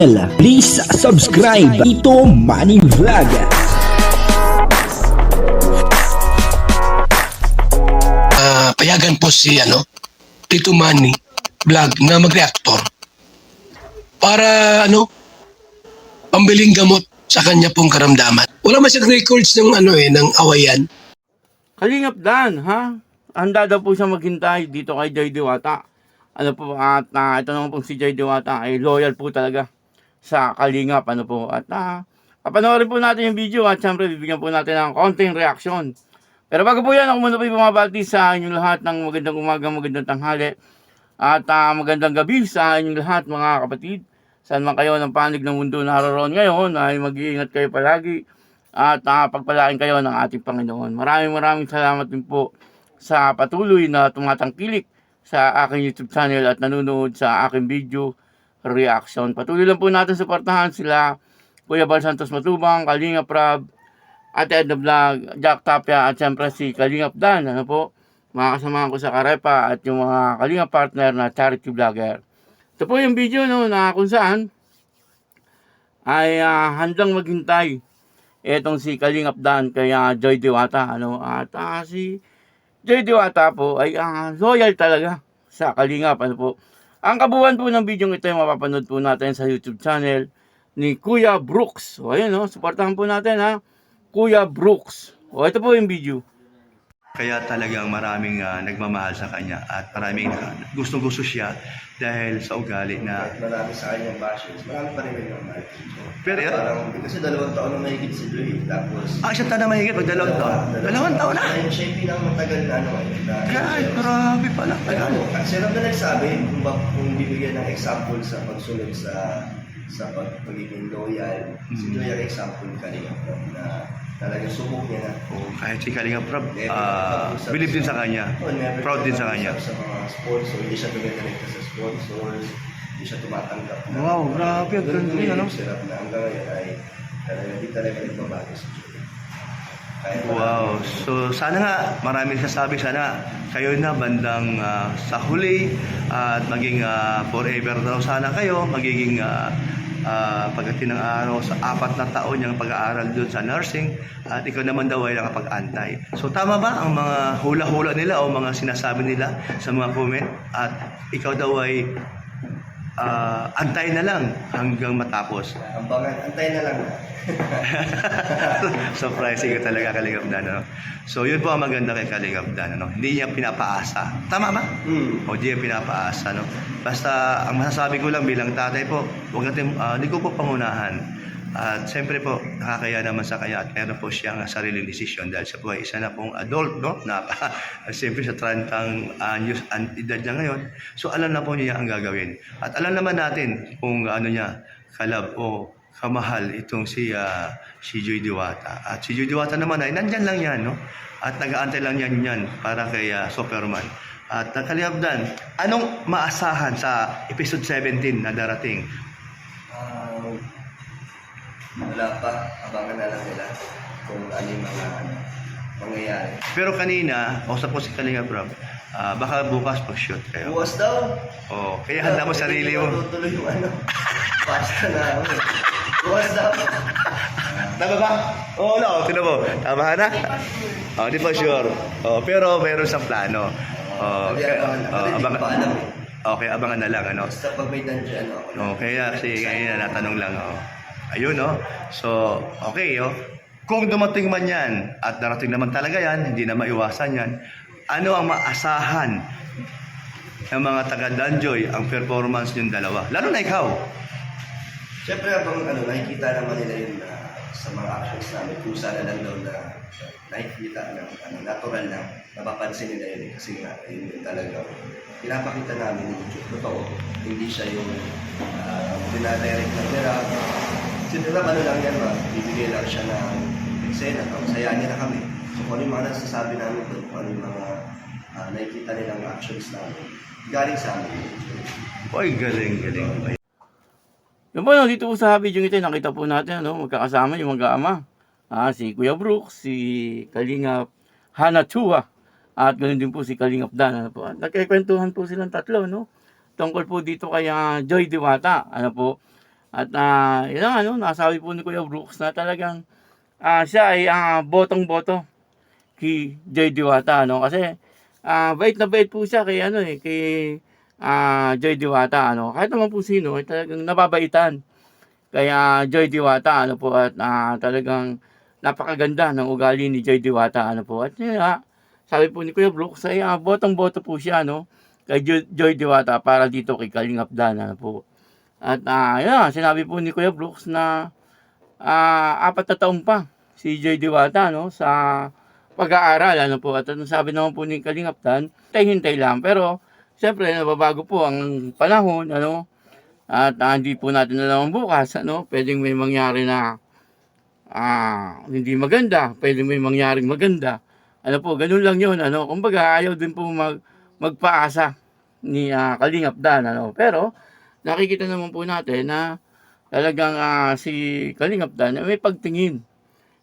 Please subscribe Ito Money Vlog. Payagan po si Tito Manny Vlog na mag-reactor para pambiling gamot sa kanya pong karamdaman. Wala man siyang records ng ng awayan. Kalingap Dan, ha? Handa daw po siya maghintay dito kay Joy Diwata. Ito naman pong si Joy Diwata ay loyal po talaga sa Kalingap, At papanoorin po natin yung video at syempre bibigyan po natin ng konting reaksyon. Pero bago po yan, ako muna po bumabati sa inyong lahat ng magandang umaga, magandang tanghali at magandang gabi sa inyong lahat mga kapatid. Saan man kayo ng panig ng mundo naroon ngayon ay mag-iingat kayo palagi at pagpalain kayo ng ating Panginoon. Maraming salamat din po sa patuloy na tumatangkilik sa aking YouTube channel at nanonood sa aking video reaction. Patuloy lang po natin suportahan sila Kuya Bal Santos Matubang, Kalingap Rab, Ate Edna Vlog, Jack Tapia at siyempre si Kalingap Dan. Mga kasamahan ko sa Karepa at yung mga Kalingap partner na charity vlogger. Ito po yung video na kung saan ay handang maghintay etong si Kalingap Dan kaya Joy Diwata. Si Joy Diwata po ay loyal talaga sa Kalingap. Ang kabuuan po ng video ito ay mapapanood po natin sa YouTube channel ni Kuya Brooks. Suportahan po natin Kuya Brooks. Ito po yung video. Kaya talagang maraming nagmamahal sa kanya at maraming gustong-gusto siya dahil sa ugali na... Marami sa kanyang bashes, marami pa rin nagmamahal. Pero Parang, kasi 2 taon na mahigit si Joy. Tapos... siya na mahigit pag 2 taon. 2 taon na! Siya yung pinakamatagal na Ay, grabe pala. Tagal. Kasi alam na nagsabi, kung bibigyan ng example sa pagsunod sa pagiging loyal, si Joy ang example kanina na talagang subok niya na. Kahit si Kalingap Rab, believe din sa kanya. Proud din sa kanya. Sa mga sponsor, hindi siya tumidirekta sa sponsors, hindi siya tumatanggap na. Wow, grabe. Ang ganda yun, Sarap na hanggang ngayon ay hindi talaga nagbabago si Joy. Wow. So, sana nga, marami sasabi, sana kayo na bandang sa huli at maging forever daw sana kayo, magiging pagdating ng araw sa 4 na taon yung pag-aaral doon sa nursing at ikaw naman daw ay nakapag-antay. So tama ba ang mga hula-hula nila o mga sinasabi nila sa mga comment at ikaw daw ay antay na lang hanggang matapos? Antay na lang. Surprising ka talaga, Kalingap Dan. So yun po ang maganda kay Kalingap Dan. Hindi niya pinapaasa. Tama ba? O di niya pinapaasa. Basta ang masasabi ko lang bilang tatay po, huwag natin, hindi ko po pangunahan. At siyempre po, nakakaya naman sa kanya at meron po siyang sariling desisyon dahil siya po ay isa na pong adult, siyempre sa 30 anyos edad niya ngayon. So alam na po niya ang gagawin. At alam naman natin kung niya, kalab o kamahal itong si Joy Diwata. At si Joy Diwata naman ay nandyan lang yan, At nag-aantay lang yan para kay Superman. At Kalingap Dan, anong maasahan sa episode 17 na darating? Wala pa. Abangan na lang nila kung ano yung mga mangyayari. Pero kanina, kausap ko si Kalingap Rob, baka bukas pag-shoot kayo. Bukas daw. Kaya handa mo sarili mo. Tutuloy yung pasta na bukas daw. Tama ba? No. Tinan mo. Tama na? Di pa sure. Pero meron sa plano. Abangan pa alam eh. Okay, abangan na lang, Basta pag may nandiyan, Kaya kanina natanong lang, Ayun, So, okay, Kung dumating man yan, at darating naman talaga yan, hindi na maiwasan yan, ano ang maasahan ng mga taga-Danjoy ang performance yung dalawa? Lalo na ikaw. Siyempre, habang nakikita naman nila yun sa mga actions namin, kung sana lang daw na nakikita ng natural na napapansin nila yun. Kasi nga, yun talaga. Pinapakita namin yung totoo. Hindi siya yung dinadirect na nila. Sinira lang yan bibigay lang siya ng eksena. Sayaan niya na kami. So kung ano yung mga nasasabi namin doon, kung ano yung mga nakikita nilang actions namin, galing sa amin. Oy, galing. Yun po, dito po sa video ito, nakita po natin, magkakasama yung mag-aama. Si Kuya Brooks, si Kalingap Hanachua, at ganoon din po si Kalingap Dan. Nagkikwentuhan po silang tatlo, tungkol po dito kay Joy Diwata. At yun ang nasabi po ni Kuya Brooks na talagang siya ay botong-boto kay Joy Diwata, kasi bait na bait po siya kay kay Joy Diwata, kahit naman po sino ay talagang nababaitan kaya Joy Diwata, po, at talagang napakaganda ng ugali ni Joy Diwata, po, at yun sabi po ni Kuya Brooks ay botong-boto po siya, kay Joy Diwata para dito kay Kalingap Dan, po. At yun, sinabi po ni Kuya Brooks na 4 na taon pa si Joy Diwata, sa pag-aaral, po. At sabi naman po ni Kalingap Dan, hintay lang. Pero siyempre nababago po ang panahon, at hindi po natin alam bukas, pwedeng may mangyari na hindi maganda, pwedeng may mangyaring maganda. Ganun lang yun, kumbaga ayaw din po magpaasa ni Kalingap Dan, Pero nakikita naman po natin na talagang si Kalingap Dan may pagtingin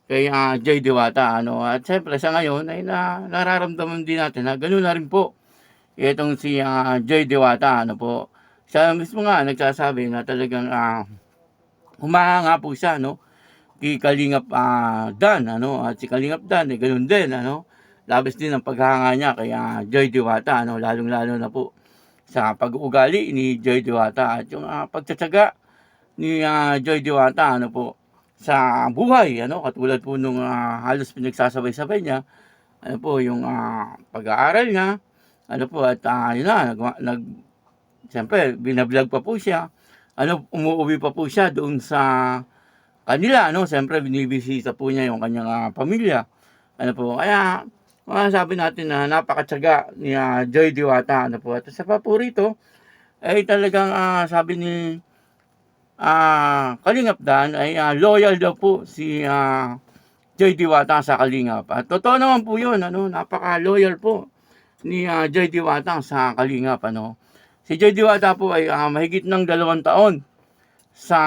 kay Joy Diwata, At syempre sa ngayon ay nararamdaman din natin na ganoon na rin po itong si Joy Diwata, po. Siya mismo nga nagsasabi na talagang humahanga po siya, kay Kalingap Dan, At si Kalingap Dan ay ganoon din, labis din ang paghanga niya kay Joy Diwata, lalong-lalo na po sa pag-uugali ni Joy Diwata at yung pagtsatsaga ni Joy Diwata, po, sa buhay, katulad po nung halos pinagsasabay-sabay niya, po, yung pag-aaral niya, po, at yun siyempre, binablog pa po siya, umuuwi pa po siya doon sa kanila, siyempre, binibisita po niya yung kanyang pamilya, po, kaya, sabi natin na napakatsaga ni Joy Diwata, po, at sa pa po rito, ay talagang sabi ni Kalingap Dan ay loyal daw po si Joy Diwata sa Kalingap. At totoo naman po yun, napaka-loyal po ni Joy Diwata sa Kalingap, Si Joy Diwata po ay mahigit ng 2 taon sa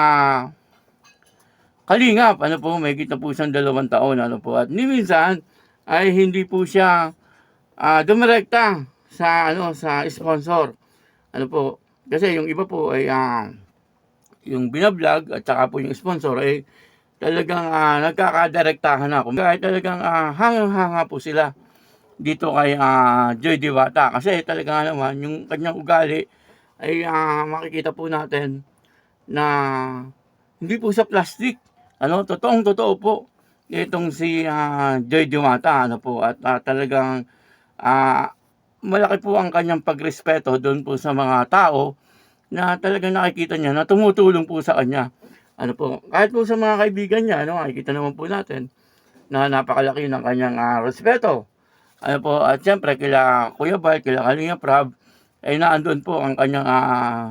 Kalingap, po, mahigit na po siyang 2 taon, po. At minsan ay hindi po siya dumirekta sa sa sponsor, po. Kasi yung iba po ay yung binablog at saka po yung sponsor ay talagang nagkakadirektahan na. Kaya talagang hangang-hanga po sila dito kay Joy Diwata. Kasi talaga naman yung kanyang ugali ay makikita po natin na hindi po sa plastic. Totoong-totoo po itong si Joy Diwata, po. At talagang malaki po ang kanyang pagrespeto doon po sa mga tao na talagang nakikita niya na tumutulong po sa kanya. Po, kahit po sa mga kaibigan niya, nakikita naman po natin na napakalaki ng kanyang respeto. Po, at siyempre kila Kuya Bal, kila Kalingap Rab, ay naandun po ang kanyang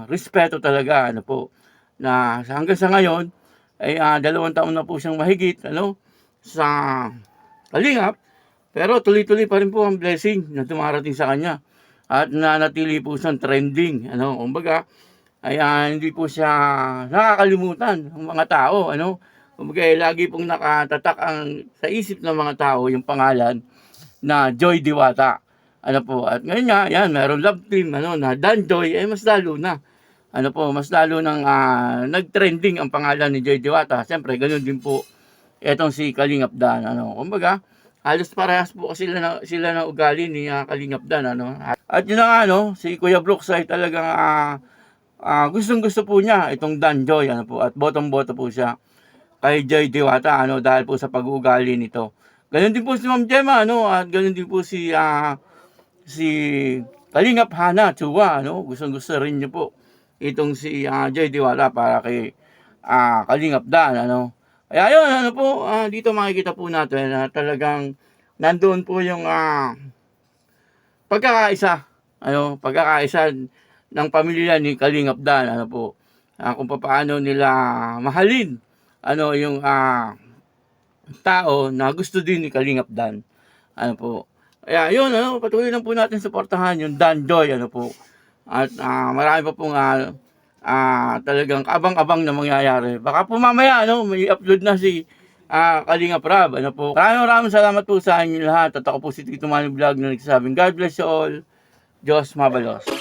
respeto talaga, po, na hanggang sa ngayon ay 2 taon na po siyang mahigit, sa Kalingap, pero tuloy-tuloy pa rin po ang blessing na dumarating sa kanya at nanatili po siyang trending, kumbaga ay hindi po siya nakakalimutan ng mga tao, kumbaga lagi pong nakatatak sa isip ng mga tao yung pangalan na Joy Diwata, po. At ngayon nga, yan, meron love team, na Dan Joy, mas lalo na, po, mas lalo nang nag-trending ang pangalan ni Joy Diwata. Siyempre, ganoon din po etong si Kalingap Dan, kumbaga, halos parehas po sila ng ugali ni Kalingap Dan, At yun na nga, si Kuya Brooks ay talagang gustong-gusto po niya itong Dan Joy, po, at bottom-boto po siya kay Joy Diwata, dahil po sa pag-uugali nito. Ganun din po si Ma'am Gemma, at ganun din po si Kalingap Hana Chua, gustong-gusto rin niyo po itong si Joy Diwata para kay Kalingap Dan, Kaya yun, po, dito makikita po natin na talagang nandoon po yung pagkakaisa, pagkakaisa ng pamilya ni Kalingap Dan, po, kung paano nila mahalin, yung tao na gusto din ni Kalingap Dan, po. Kaya yun, patuloy lang po natin suportahan yung Dan Joy, po. At marami pa pong talagang abang-abang na mangyayari. Baka po mamaya, may upload na si Kalingap Rab, po. Maraming salamat po sa inyo lahat. At ako po si Tito Manny Vlog na nagsasabing God bless you all. Diyos mabalos.